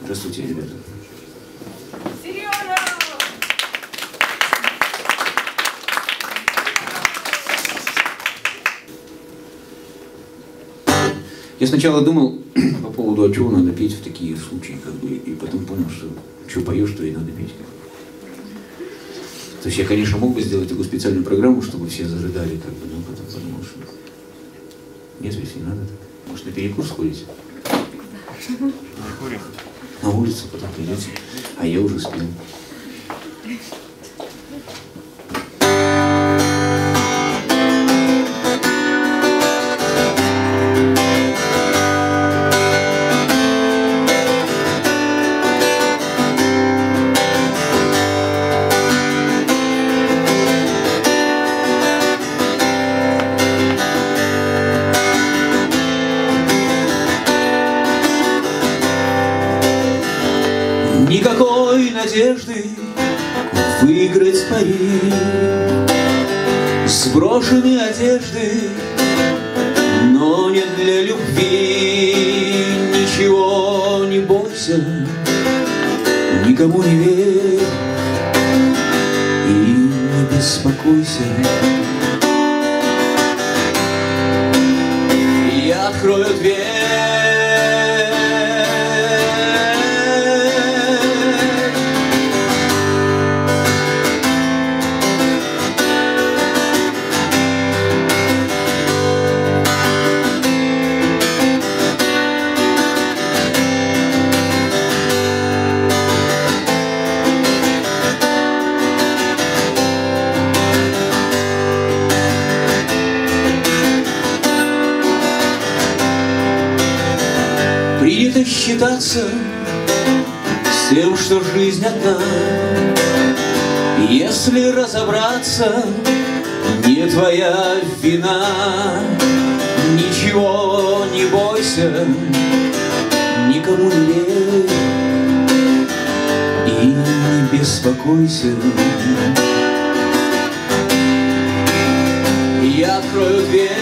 Здравствуйте, ребята. Я сначала думал по поводу, а чего надо петь в такие случаи, как бы, и потом понял, что поешь, то и надо петь. То есть я, конечно, мог бы сделать такую специальную программу, чтобы все зарыдали, как бы, но потом подумал, что нет, если не надо, так. Может, на перекур сходите? На улицу потом придете, а я уже спел. Никакой надежды выиграть пари, сброшены одежды, но не для любви. Ничего не бойся, никому не верь и не беспокойся. Я открою дверь. Принято считаться с тем, что жизнь одна. Если разобраться, не твоя вина. Ничего не бойся, никому не верь и не беспокойся. Я открою дверь.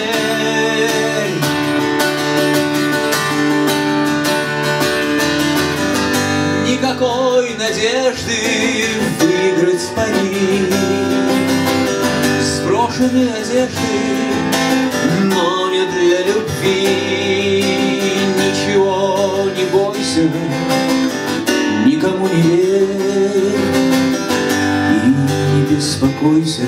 Никакой надежды выиграть пари, сброшены одежды, но не для любви. Ничего не бойся, никому не верь и не беспокойся.